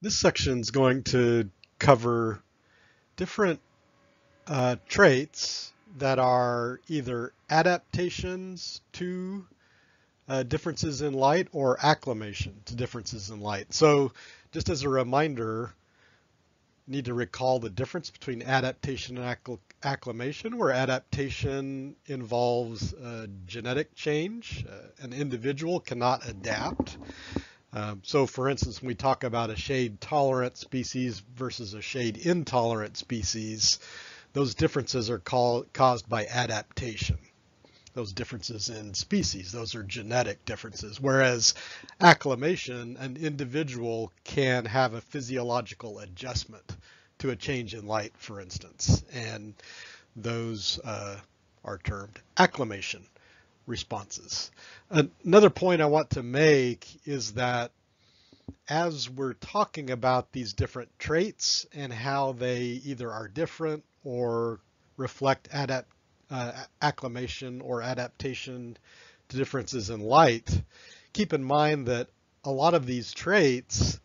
This section is going to cover different traits that are either adaptations to differences in light or acclimation to differences in light. So just as a reminder, you need to recall the difference between adaptation and acclimation, where adaptation involves genetic change. An individual cannot adapt. So for instance, when we talk about a shade tolerant species versus a shade intolerant species, those differences are caused by adaptation. Those differences in species, those are genetic differences. Whereas acclimation, an individual can have a physiological adjustment to a change in light, for instance, and those are termed acclimation responses. Another point I want to make is that as we're talking about these different traits and how they either are different or reflect acclimation or adaptation to differences in light, keep in mind that a lot of these traits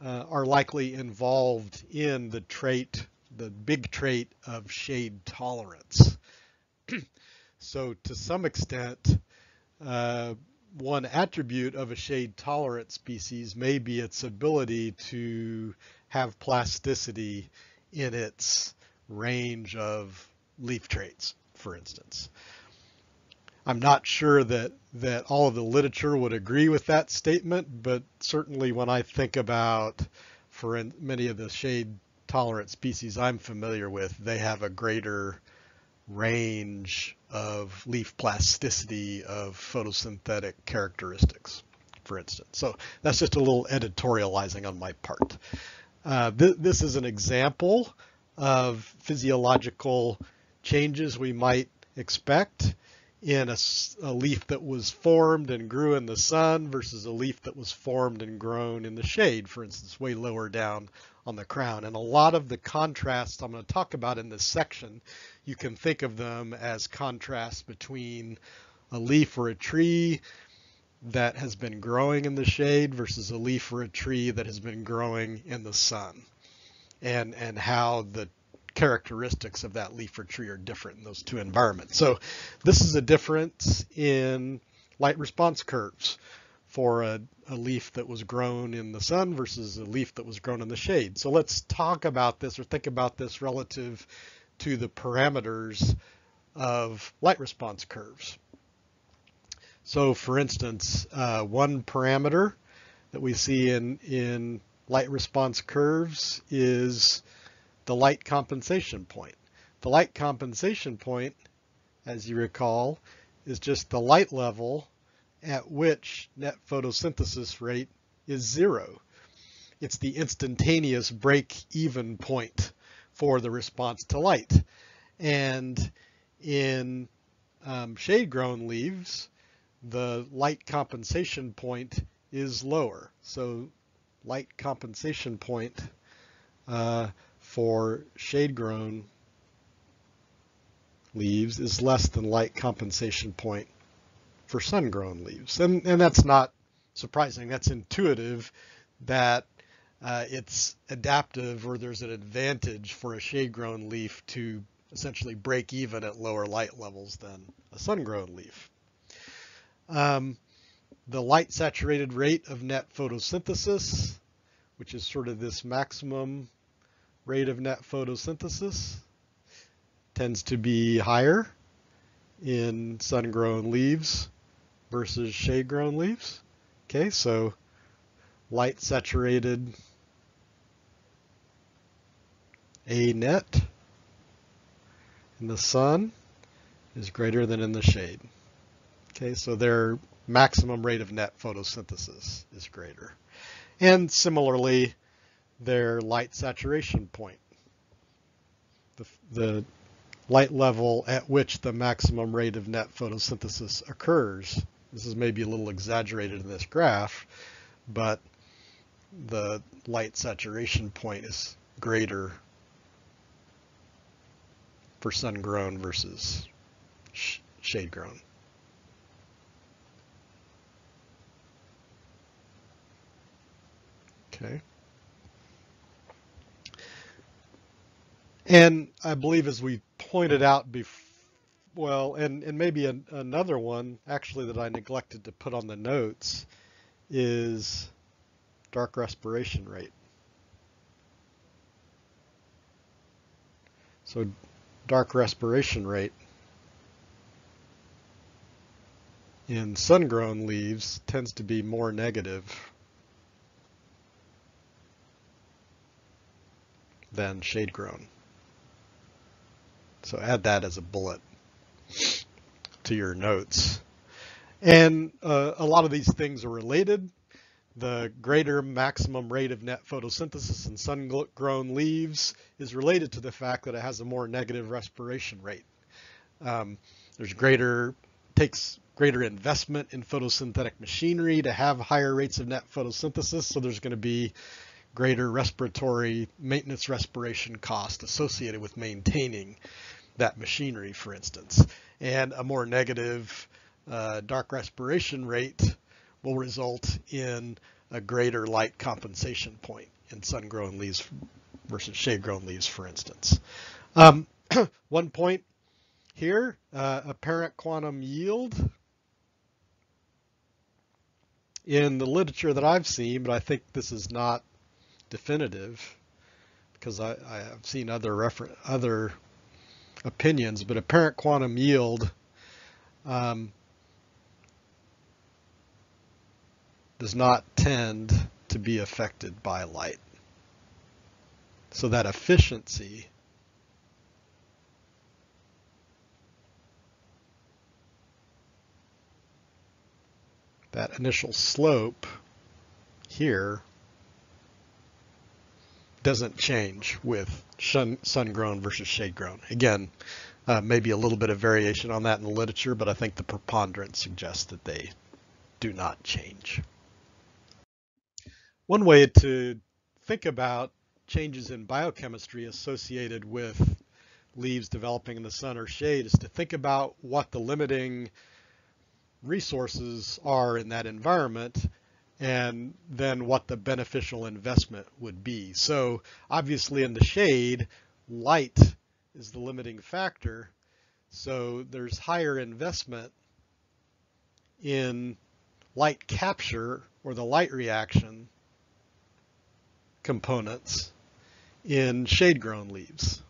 are likely involved in the big trait of shade tolerance. So to some extent, one attribute of a shade tolerant species may be its ability to have plasticity in its range of leaf traits, for instance. I'm not sure that all of the literature would agree with that statement, but certainly when I think about many of the shade tolerant species I'm familiar with, they have a greater range of leaf plasticity of photosynthetic characteristics, for instance. So that's just a little editorializing on my part. This is an example of physiological changes we might expect in a leaf that was formed and grew in the sun versus a leaf that was formed and grown in the shade, for instance, way lower down on the crown. And a lot of the contrasts I'm going to talk about in this section, you can think of them as contrasts between a leaf or a tree that has been growing in the shade versus a leaf or a tree that has been growing in the sun, and how the characteristics of that leaf or tree are different in those two environments. So this is a difference in light response curves for a leaf that was grown in the sun versus a leaf that was grown in the shade. So let's talk about this or think about this relative to the parameters of light response curves. So for instance, one parameter that we see in light response curves is the light compensation point. The light compensation point, as you recall, is just the light level at which net photosynthesis rate is 0. It's the instantaneous break-even point for the response to light. And in shade-grown leaves, the light compensation point is lower. So light compensation point for shade-grown leaves is less than light compensation point for sun-grown leaves. And that's not surprising. That's intuitive that it's adaptive, or there's an advantage for a shade-grown leaf to essentially break even at lower light levels than a sun-grown leaf. The light saturated rate of net photosynthesis, which is sort of this maximum rate of net photosynthesis, tends to be higher in sun-grown leaves versus shade-grown leaves. Okay, so light saturated A net in the sun is greater than in the shade. Okay, so their maximum rate of net photosynthesis is greater. And similarly, their light saturation point, the light level at which the maximum rate of net photosynthesis occurs. This is maybe a little exaggerated in this graph, but the light saturation point is greater for sun-grown versus shade-grown. Okay. And I believe, as we pointed out before, well, and maybe another one actually that I neglected to put on the notes is dark respiration rate. So dark respiration rate in sun-grown leaves tends to be more negative than shade-grown. So add that as a bullet to your notes. And a lot of these things are related. The greater maximum rate of net photosynthesis in sun-grown leaves is related to the fact that it has a more negative respiration rate. Takes greater investment in photosynthetic machinery to have higher rates of net photosynthesis, so there's going to be greater respiratory maintenance respiration cost associated with maintaining that machinery, for instance. And a more negative dark respiration rate will result in a greater light compensation point in sun-grown leaves versus shade-grown leaves, for instance. One point here, apparent quantum yield. In the literature that I've seen, but I think this is not definitive because I have seen other opinions, but apparent quantum yield does not tend to be affected by light. So that efficiency that initial slope here doesn't change with sun-grown versus shade-grown. Again, maybe a little bit of variation on that in the literature, but I think the preponderance suggests that they do not change. One way to think about changes in biochemistry associated with leaves developing in the sun or shade is to think about what the limiting resources are in that environment and then what the beneficial investment would be. So obviously in the shade, light is the limiting factor. So there's higher investment in light capture or the light reaction components in shade-grown leaves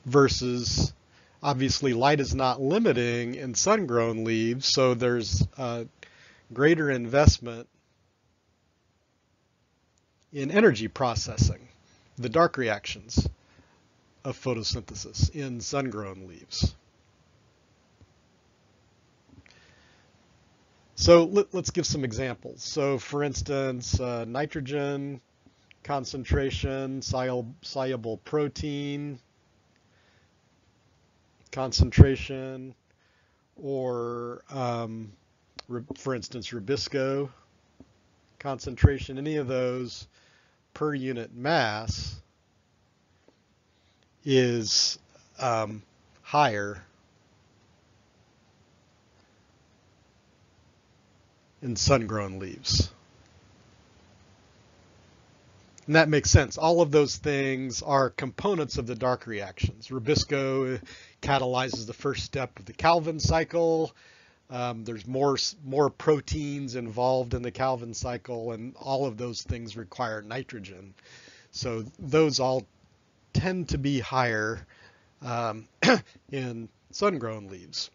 versus obviously light is not limiting in sun-grown leaves, so there's a greater investment in energy processing, the dark reactions of photosynthesis in sun-grown leaves. So let's give some examples. So for instance, nitrogen concentration, soluble protein concentration, or for instance, Rubisco concentration, any of those per unit mass is higher in sun-grown leaves. And that makes sense. All of those things are components of the dark reactions. Rubisco catalyzes the first step of the Calvin cycle. There's more proteins involved in the Calvin cycle, and all of those things require nitrogen. So those all tend to be higher in sun-grown leaves.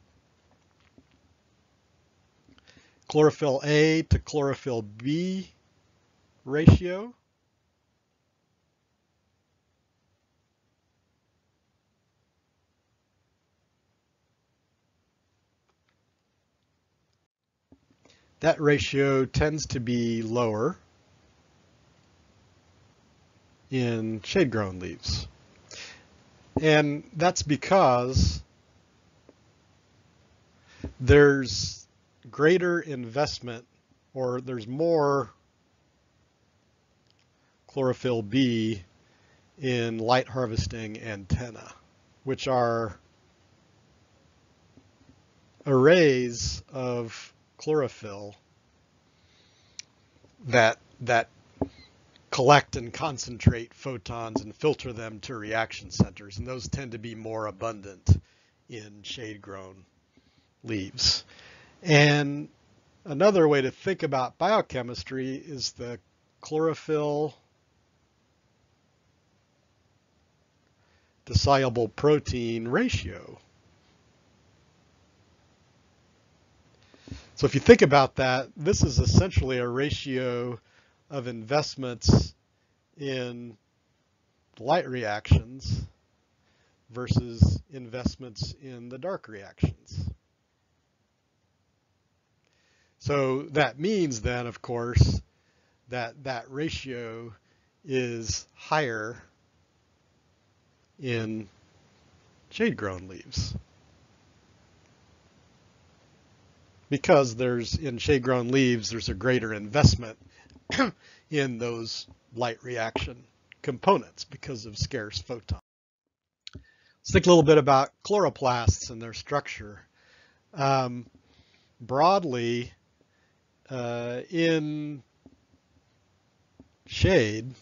Chlorophyll A to chlorophyll B ratio. That ratio tends to be lower in shade-grown leaves. And that's because there's greater investment, or there's more chlorophyll B in light harvesting antennae, which are arrays of chlorophyll that collect and concentrate photons and filter them to reaction centers, and those tend to be more abundant in shade-grown leaves. And another way to think about biochemistry is the chlorophyll to soluble protein ratio. So if you think about that, this is essentially a ratio of investments in light reactions versus investments in the dark reactions. So that means then, of course, that that ratio is higher in shade-grown leaves, because in shade-grown leaves there's a greater investment in those light reaction components because of scarce photons. Let's think a little bit about chloroplasts and their structure. Broadly, in shade,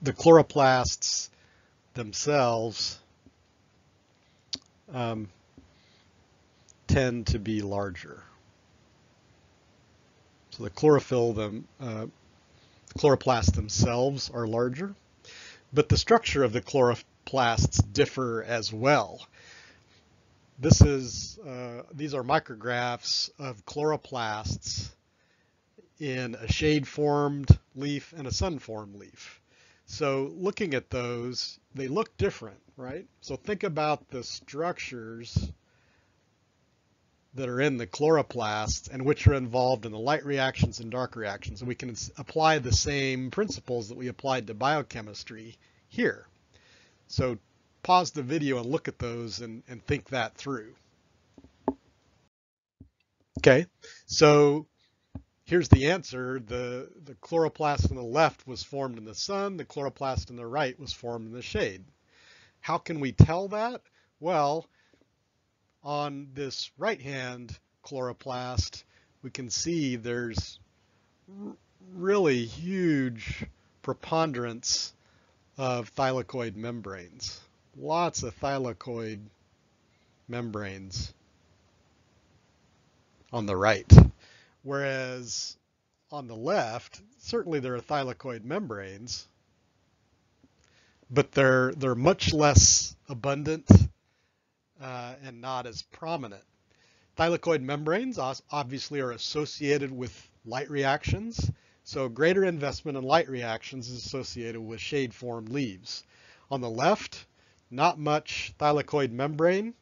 the chloroplasts themselves tend to be larger. So the chloroplasts themselves are larger, but the structure of the chloroplasts differ as well. These are micrographs of chloroplasts in a shade-formed leaf and a sun-formed leaf. So looking at those, they look different, right? So think about the structures that are in the chloroplasts and which are involved in the light reactions and dark reactions. And we can apply the same principles that we applied to biochemistry here. So pause the video and look at those and think that through. Okay, so here's the answer. The chloroplast on the left was formed in the sun. The chloroplast on the right was formed in the shade. How can we tell that? Well, on this right-hand chloroplast, we can see there's really huge preponderance of thylakoid membranes. Lots of thylakoid membranes on the right. Whereas on the left, certainly there are thylakoid membranes, but they're much less abundant and not as prominent. Thylakoid membranes obviously are associated with light reactions, so greater investment in light reactions is associated with shade-formed leaves. On the left, not much thylakoid membrane,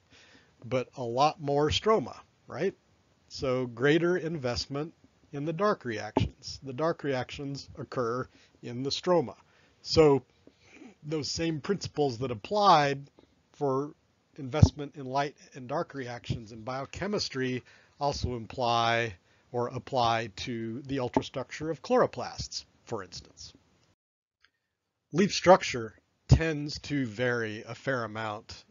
but a lot more stroma, right? So greater investment in the dark reactions. The dark reactions occur in the stroma. So those same principles that applied for investment in light and dark reactions in biochemistry also apply to the ultrastructure of chloroplasts, for instance. Leaf structure tends to vary a fair amount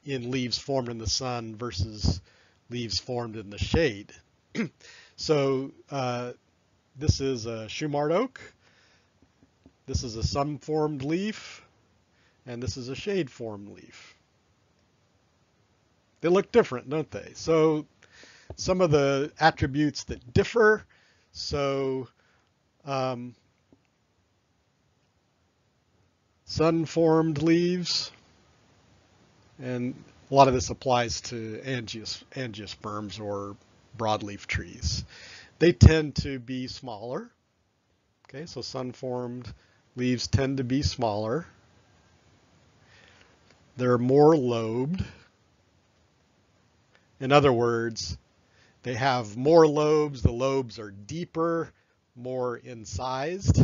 in leaves formed in the sun versus leaves formed in the shade. So this is a Shumard oak, this is a sun-formed leaf, and this is a shade-formed leaf. They look different, don't they? So some of the attributes that differ, so sun-formed leaves, and a lot of this applies to angiosperms or broadleaf trees. They tend to be smaller. Okay, so sun-formed leaves tend to be smaller. They're more lobed. In other words, they have more lobes. The lobes are deeper, more incised.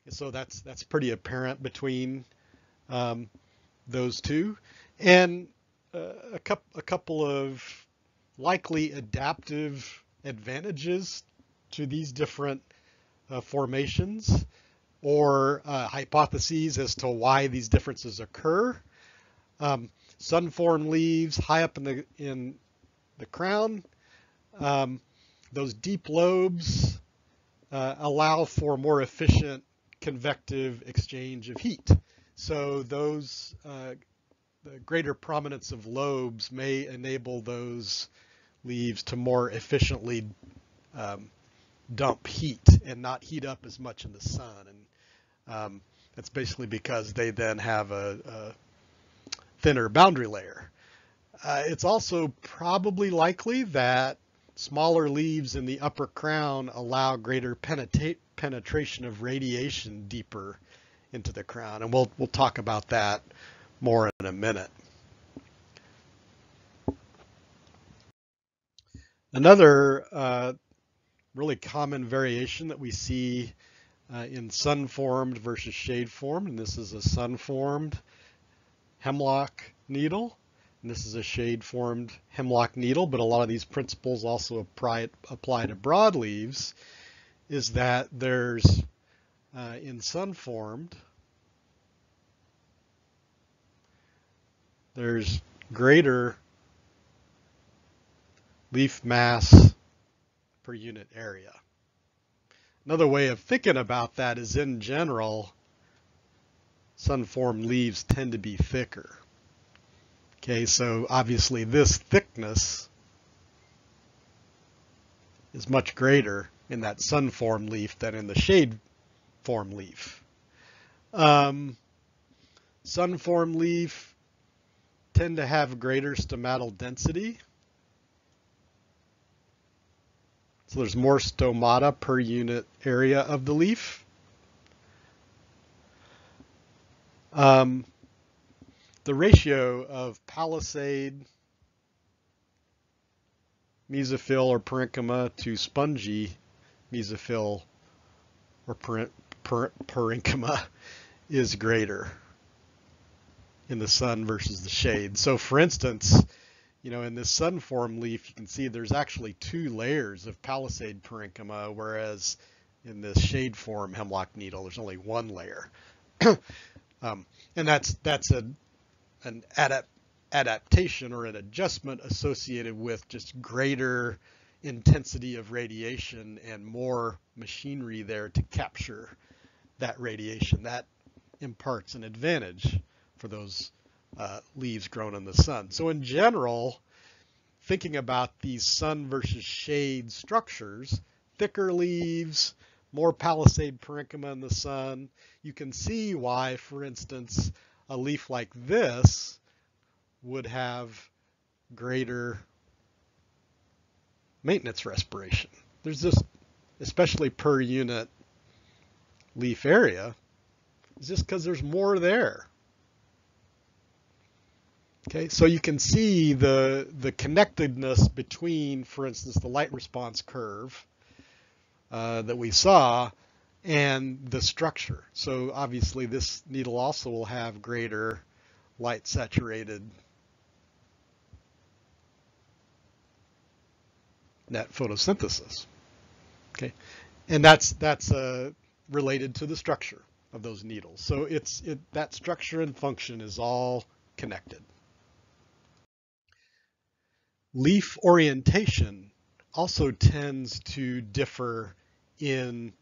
So that's pretty apparent between those two. And a couple of likely adaptive advantages to these different formations, or hypotheses as to why these differences occur. Sun-formed leaves high up in the crown. Those deep lobes allow for more efficient convective exchange of heat. So those the greater prominence of lobes may enable those leaves to more efficiently dump heat and not heat up as much in the sun. And that's basically because they then have a thinner boundary layer. It's also probably likely that smaller leaves in the upper crown allow greater penetration of radiation deeper into the crown, and we'll talk about that more in a minute. Another really common variation that we see in sun-formed versus shade-formed, and this is a sun-formed hemlock needle, and this is a shade-formed hemlock needle, but a lot of these principles also apply to broadleaves, is that there's, in sun-formed, there's greater leaf mass per unit area. Another way of thinking about that is, in general, sun-formed leaves tend to be thicker. Okay, so obviously this thickness is much greater in that sun-formed leaf than in the shade-formed leaf. Sun-formed leaf tend to have greater stomatal density. So there's more stomata per unit area of the leaf. The ratio of palisade, mesophyll or parenchyma to spongy mesophyll or parenchyma is greater in the sun versus the shade. So for instance, in this sun-formed leaf, you can see there's actually 2 layers of palisade parenchyma, whereas in this shade-form hemlock needle, there's only 1 layer. And that's an adaptation or an adjustment associated with just greater intensity of radiation and more machinery there to capture that radiation. That imparts an advantage for those leaves grown in the sun. So in general, thinking about these sun versus shade structures, thicker leaves, more palisade parenchyma in the sun, you can see why, for instance, a leaf like this would have greater maintenance respiration. There's just, especially per unit leaf area, it's just because there's more there. Okay, so you can see the connectedness between, for instance, the light response curve that we saw and the structure. So obviously this needle also will have greater light saturated net photosynthesis. Okay, and that's related to the structure of those needles. So that structure and function is all connected. Leaf orientation also tends to differ in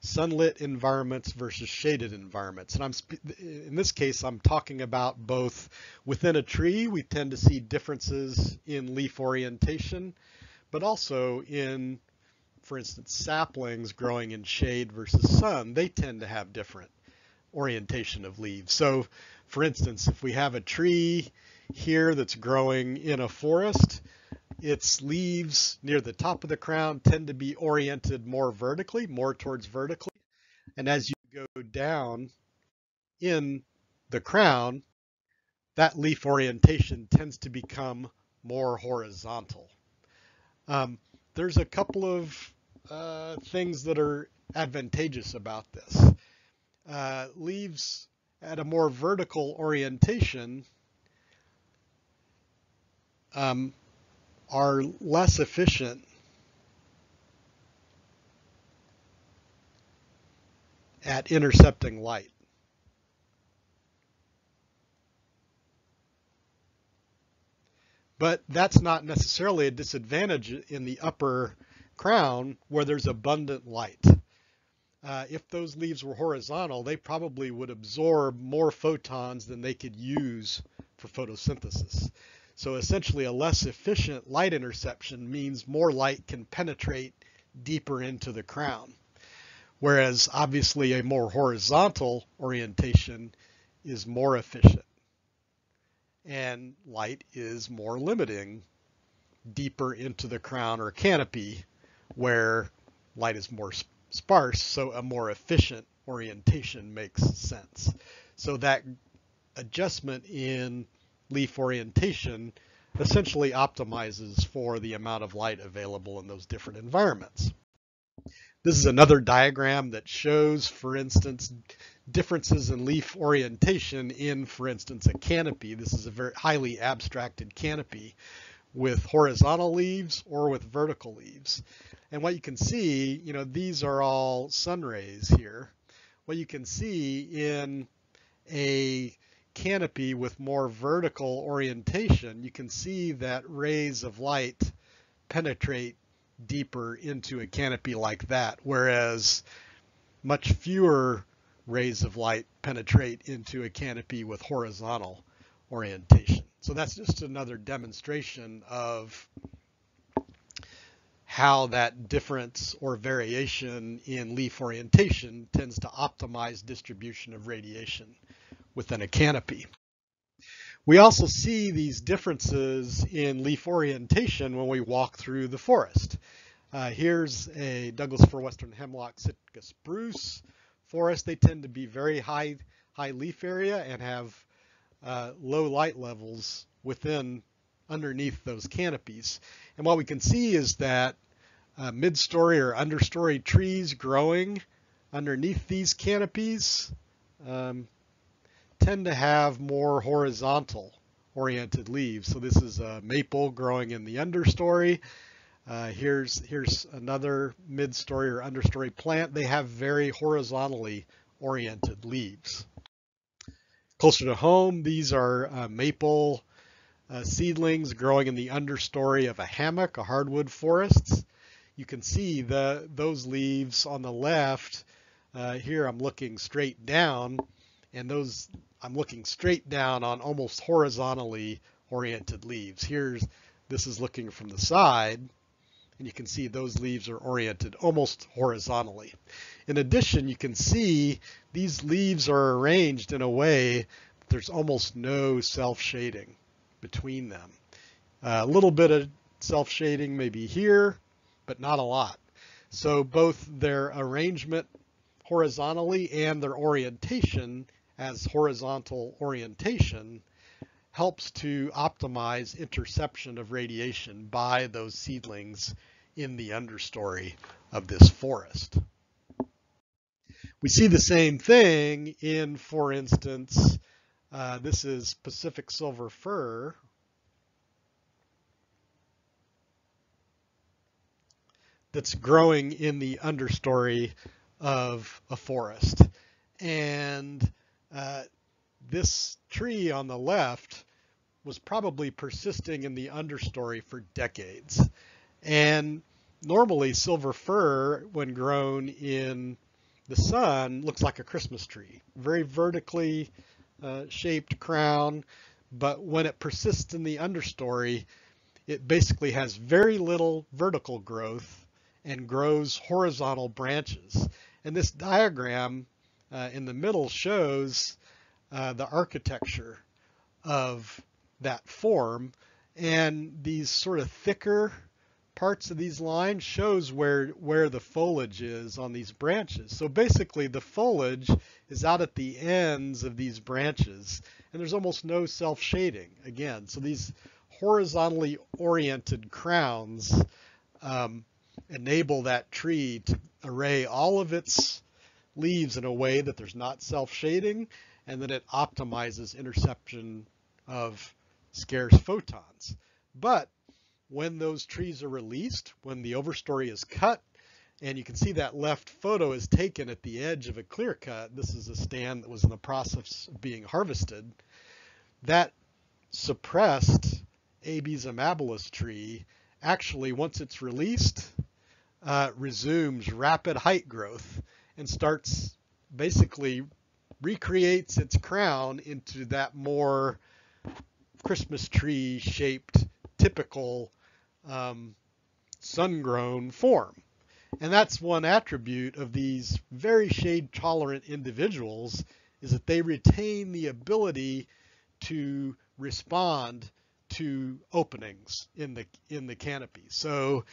sunlit environments versus shaded environments. And in this case, I'm talking about both within a tree, we tend to see differences in leaf orientation, but also in, for instance, saplings growing in shade versus sun, they tend to have different orientation of leaves. So, for instance, if we have a tree here that's growing in a forest, its leaves near the top of the crown tend to be oriented more vertically, more towards vertically. And as you go down in the crown, that leaf orientation tends to become more horizontal. There's a couple of things that are advantageous about this. Leaves at a more vertical orientation are less efficient at intercepting light. But that's not necessarily a disadvantage in the upper crown where there's abundant light. If those leaves were horizontal, they probably would absorb more photons than they could use for photosynthesis. So essentially a less efficient light interception means more light can penetrate deeper into the crown. Whereas obviously a more horizontal orientation is more efficient. And light is more limiting deeper into the crown or canopy where light is more sparse, so a more efficient orientation makes sense. So that adjustment in leaf orientation essentially optimizes for the amount of light available in those different environments. This is another diagram that shows, for instance, differences in leaf orientation in, for instance, a canopy. This is a very highly abstracted canopy with horizontal leaves or with vertical leaves. And what you can see, these are all sun rays here. What you can see in a canopy with more vertical orientation, you can see that rays of light penetrate deeper into a canopy like that, whereas much fewer rays of light penetrate into a canopy with horizontal orientation. So that's just another demonstration of how that difference or variation in leaf orientation tends to optimize distribution of radiation within a canopy. We also see these differences in leaf orientation when we walk through the forest. Here's a Douglas fir western hemlock Sitka spruce forest. They tend to be very high leaf area and have low light levels underneath those canopies. And what we can see is that mid-story or understory trees growing underneath these canopies tend to have more horizontal oriented leaves. So this is a maple growing in the understory. Here's another mid-story or understory plant. They have very horizontally oriented leaves. Closer to home, these are maple seedlings growing in the understory of a hammock, a hardwood forest. You can see those leaves on the left. Here I'm looking straight down, and I'm looking straight down on almost horizontally oriented leaves. This is looking from the side, and you can see those leaves are oriented almost horizontally. In addition, you can see these leaves are arranged in a way that there's almost no self-shading between them. A little bit of self-shading maybe here, but not a lot. So both their arrangement horizontally and their orientation as horizontal orientation helps to optimize interception of radiation by those seedlings in the understory of this forest. We see the same thing in, for instance, this is Pacific silver fir. That's growing in the understory of a forest. And this tree on the left was probably persisting in the understory for decades. And normally silver fir, when grown in the sun, looks like a Christmas tree. Very vertically shaped crown, but when it persists in the understory, it basically has very little vertical growth and grows horizontal branches. And this diagram in the middle shows the architecture of that form, and these sort of thicker parts of these lines shows where the foliage is on these branches. So basically the foliage is out at the ends of these branches, and there's almost no self-shading again. So these horizontally oriented crowns enable that tree to array all of its leaves in a way that there's not self-shading, and that it optimizes interception of scarce photons. But when those trees are released, when the overstory is cut, and you can see that left photo is taken at the edge of a clear cut. This is a stand that was in the process of being harvested. That suppressed Abies amabilis tree actually, once it's released, resumes rapid height growth and starts basically recreates its crown into that more Christmas tree shaped typical sun-grown form. And that's one attribute of these very shade tolerant individuals, is that they retain the ability to respond to openings in the canopy. So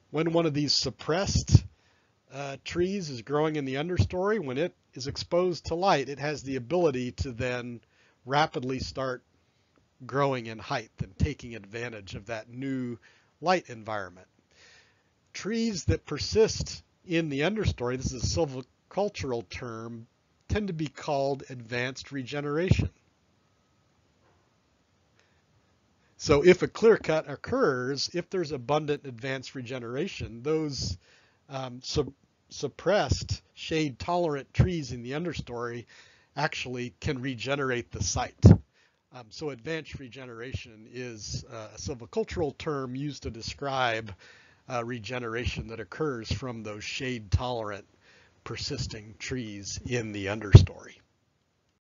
when one of these suppressed trees is growing in the understory, when it is exposed to light, it has the ability to then rapidly start growing in height and taking advantage of that new light environment. Trees that persist in the understory, this is a silvicultural term, tend to be called advanced regeneration. So if a clear cut occurs, if there's abundant advanced regeneration, those suppressed shade tolerant trees in the understory actually can regenerate the site. So advanced regeneration is a silvicultural term used to describe regeneration that occurs from those shade tolerant persisting trees in the understory.